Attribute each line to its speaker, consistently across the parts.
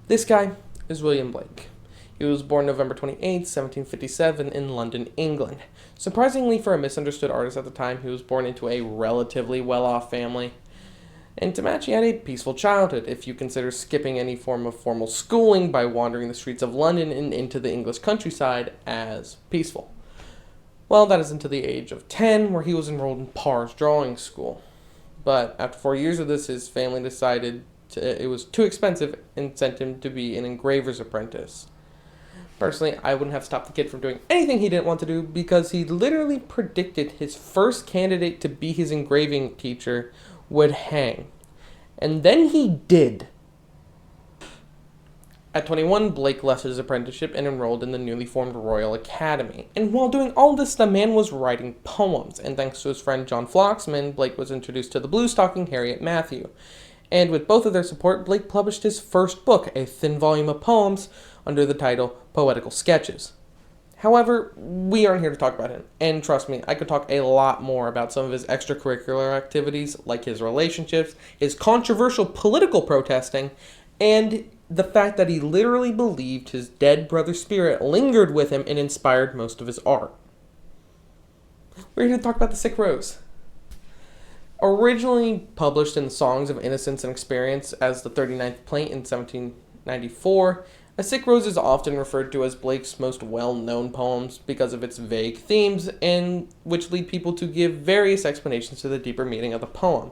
Speaker 1: This guy is William Blake. He was born November 28, 1757 in London, England. Surprisingly for a misunderstood artist at the time, he was born into a relatively well-off family. And to match, he had a peaceful childhood, if you consider skipping any form of formal schooling by wandering the streets of London and into the English countryside as peaceful. Well, that is until the age of 10, where he was enrolled in Parr's drawing school. But after 4 years of this, his family decided it was too expensive and sent him to be an engraver's apprentice. Personally, I wouldn't have stopped the kid from doing anything he didn't want to do because he literally predicted his first candidate to be his engraving teacher would hang. And then he did. At 21, Blake left his apprenticeship and enrolled in the newly formed Royal Academy. And while doing all this, the man was writing poems, and thanks to his friend John Flaxman, Blake was introduced to the blue-stocking Harriet Matthew. And with both of their support, Blake published his first book, a thin volume of poems, under the title Poetical Sketches. However, we aren't here to talk about him, and trust me, I could talk a lot more about some of his extracurricular activities, like his relationships, his controversial political protesting, and the fact that he literally believed his dead brother's spirit lingered with him and inspired most of his art. We're here to talk about The Sick Rose. Originally published in the Songs of Innocence and Experience as the 39th Plaint in 1794, A Sick Rose is often referred to as Blake's most well-known poems because of its vague themes, and which lead people to give various explanations to the deeper meaning of the poem.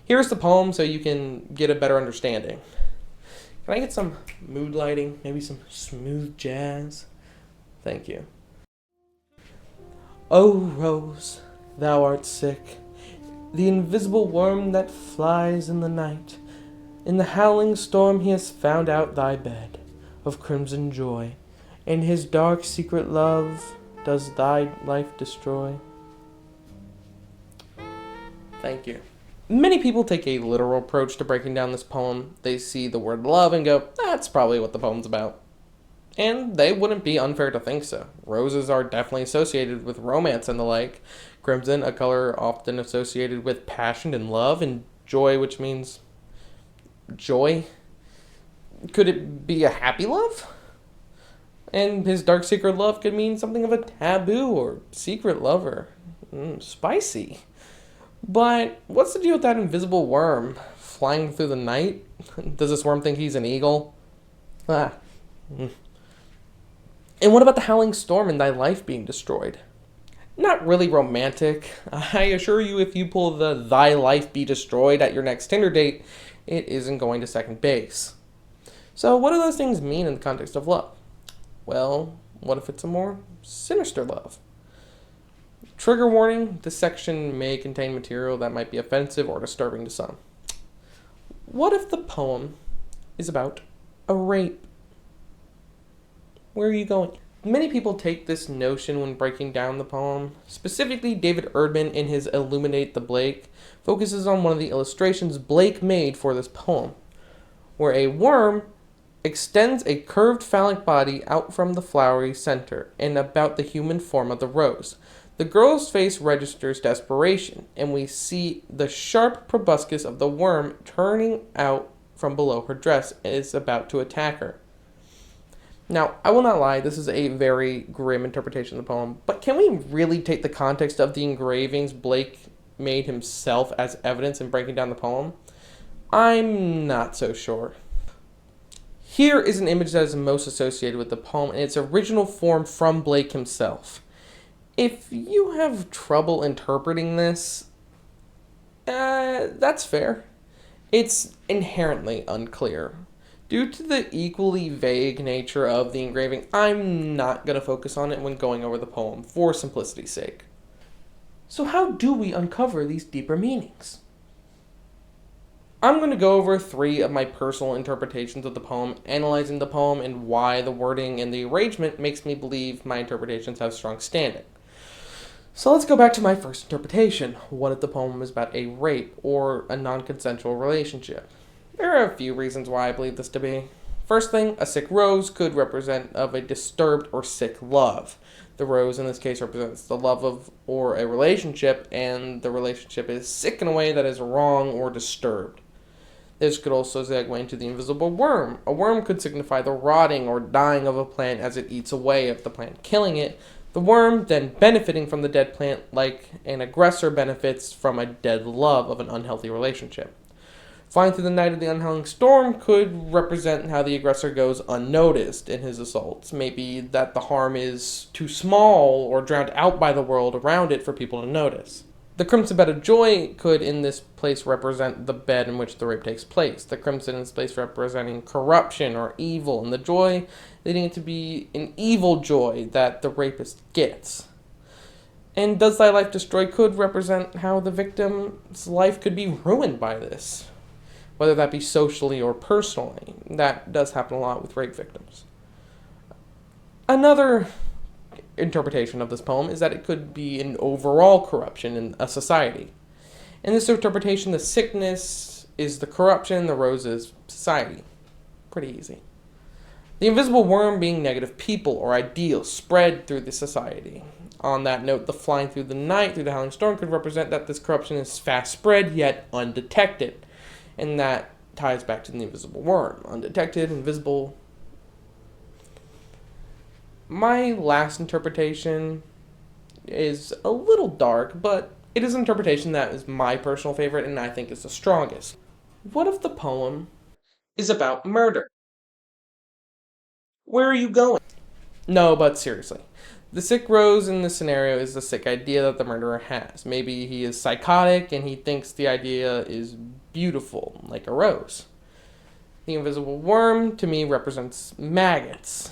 Speaker 1: Here's the poem so you can get a better understanding. Can I get some mood lighting? Maybe some smooth jazz? Thank you. O Rose, thou art sick, the invisible worm that flies in the night. In the howling storm he has found out thy bed of crimson joy, and his dark secret love does thy life destroy. Thank you. Many people take a literal approach to breaking down this poem. They see the word love and go, that's probably what the poem's about. And they wouldn't be unfair to think so. Roses are definitely associated with romance and the like. Crimson, a color often associated with passion and love, and joy, which means joy. Could it be a happy love? And his dark secret love could mean something of a taboo or secret lover. Spicy. But what's the deal with that invisible worm flying through the night? Does this worm think he's an eagle? And what about the howling storm and thy life being destroyed? Not really romantic. I assure you, if you pull the thy life be destroyed at your next Tinder date, it isn't going to second base. So what do those things mean in the context of love? Well, what if it's a more sinister love? Trigger warning, this section may contain material that might be offensive or disturbing to some. What if the poem is about a rape? Where are you going? Many people take this notion when breaking down the poem. Specifically, David Erdman, in his Illuminate the Blake, focuses on one of the illustrations Blake made for this poem, where a worm extends a curved phallic body out from the flowery center and about the human form of the rose. The girl's face registers desperation, and we see the sharp proboscis of the worm turning out from below her dress and is about to attack her. Now, I will not lie, this is a very grim interpretation of the poem, but can we really take the context of the engravings Blake made himself as evidence in breaking down the poem? I'm not so sure. Here is an image that is most associated with the poem in its original form from Blake himself. If you have trouble interpreting this, that's fair. It's inherently unclear. Due to the equally vague nature of the engraving, I'm not going to focus on it when going over the poem, for simplicity's sake. So how do we uncover these deeper meanings? I'm going to go over 3 of my personal interpretations of the poem, analyzing the poem and why the wording and the arrangement makes me believe my interpretations have strong standing. So let's go back to my first interpretation. What if the poem is about a rape or a non-consensual relationship? There are a few reasons why I believe this to be. First thing, a sick rose could represent of a disturbed or sick love. The rose in this case represents the love of or a relationship, and the relationship is sick in a way that is wrong or disturbed. This could also segue into the invisible worm. A worm could signify the rotting or dying of a plant as it eats away at the plant, killing it. The worm then benefiting from the dead plant like an aggressor benefits from a dead love of an unhealthy relationship. Flying through the night of the unhowling storm could represent how the aggressor goes unnoticed in his assaults. Maybe that the harm is too small or drowned out by the world around it for people to notice. The crimson bed of joy could in this place represent the bed in which the rape takes place. The crimson in this place representing corruption or evil, and the joy leading it to be an evil joy that the rapist gets. And does thy life destroy could represent how the victim's life could be ruined by this, whether that be socially or personally. That does happen a lot with rape victims. Another interpretation of this poem is that it could be an overall corruption in a society. In this interpretation, the sickness is the corruption, the rose is society. Pretty easy. The invisible worm being negative people or ideals spread through the society. On that note, the flying through the night through the howling storm could represent that this corruption is fast spread yet undetected. And that ties back to the invisible worm. Undetected, invisible. My last interpretation is a little dark, but it is an interpretation that is my personal favorite and I think is the strongest. What if the poem is about murder? Where are you going? No, but seriously. The sick rose in this scenario is the sick idea that the murderer has. Maybe he is psychotic and he thinks the idea is beautiful, like a rose. The invisible worm, to me, represents maggots.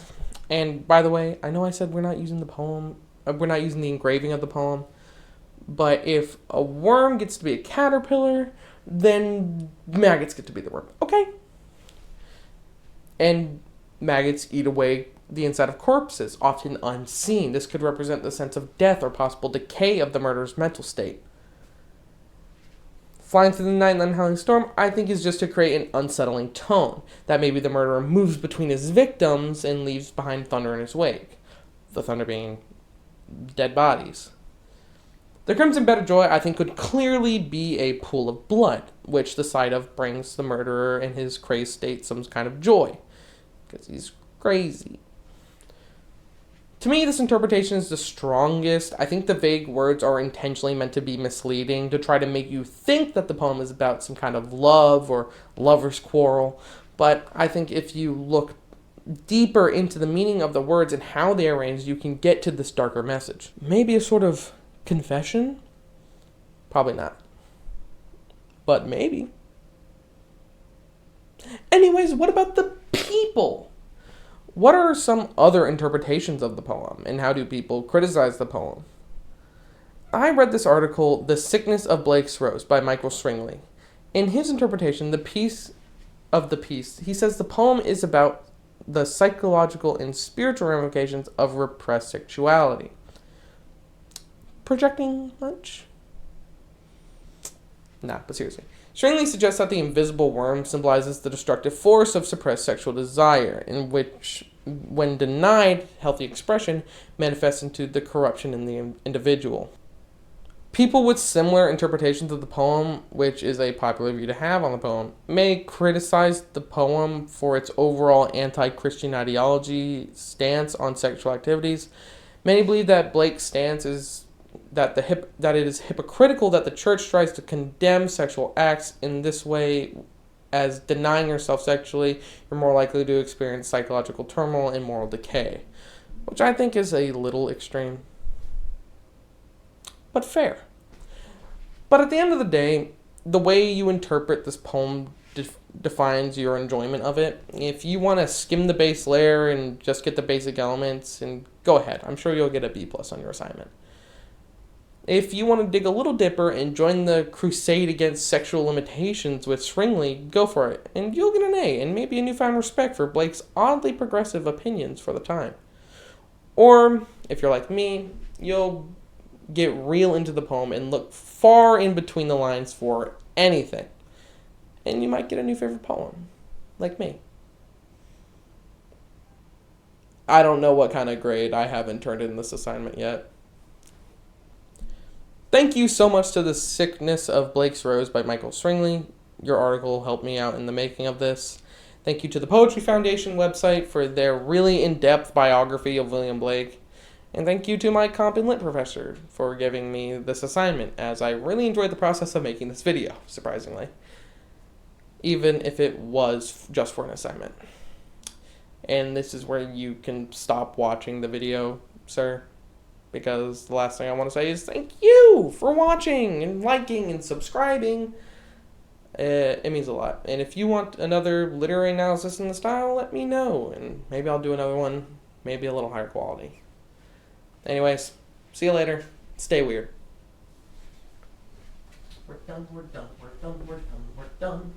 Speaker 1: And by the way, I know I said we're not using the engraving of the poem, but if a worm gets to be a caterpillar, then maggots get to be the worm. Okay. And maggots eat away the inside of corpses, often unseen. This could represent the sense of death or possible decay of the murderer's mental state. Flying through the night in the unhowling storm, I think, is just to create an unsettling tone, that maybe the murderer moves between his victims and leaves behind thunder in his wake. The thunder being dead bodies. The crimson bed of joy, I think, could clearly be a pool of blood, which the sight of brings the murderer in his crazed state some kind of joy, because he's crazy. To me, this interpretation is the strongest. I think the vague words are intentionally meant to be misleading, to try to make you think that the poem is about some kind of love or lover's quarrel. But I think if you look deeper into the meaning of the words and how they are arranged, you can get to this darker message. Maybe a sort of confession? Probably not. But maybe. Anyways, what about the people? What are some other interpretations of the poem, and how do people criticize the poem? I read this article, The Sickness of Blake's Rose, by Michael Stringley. In his interpretation, he says the poem is about the psychological and spiritual ramifications of repressed sexuality. Projecting much? Nah, but seriously. Stringley suggests that the invisible worm symbolizes the destructive force of suppressed sexual desire, in which, when denied healthy expression, manifests into the corruption in the individual. People with similar interpretations of the poem, which is a popular view to have on the poem, may criticize the poem for its overall anti-Christian ideology stance on sexual activities. Many believe that Blake's stance is that it is hypocritical that the church tries to condemn sexual acts in this way, as denying yourself sexually, you're more likely to experience psychological turmoil and moral decay, which I think is a little extreme, but fair. But at the end of the day, the way you interpret this poem defines your enjoyment of it. If you want to skim the base layer and just get the basic elements, and go ahead, I'm sure you'll get a B+ on your assignment. If you want to dig a little deeper and join the crusade against sexual limitations with Stringley, go for it, and you'll get an A and maybe a newfound respect for Blake's oddly progressive opinions for the time. Or, if you're like me, you'll get real into the poem and look far in between the lines for anything. And you might get a new favorite poem, like me. I don't know what kind of grade. I haven't turned in this assignment yet. Thank you so much to The Sickness of Blake's Rose by Michael Stringley. Your article helped me out in the making of this. Thank you to the Poetry Foundation website for their really in-depth biography of William Blake. And thank you to my comp and lit professor for giving me this assignment, as I really enjoyed the process of making this video, surprisingly. Even if it was just for an assignment. And this is where you can stop watching the video, sir. Because the last thing I want to say is thank you for watching and liking and subscribing. It means a lot. And if you want another literary analysis in the style, let me know. And maybe I'll do another one, maybe a little higher quality. Anyways, see you later. Stay weird. We're done, we're done, we're done, we're done, we're done.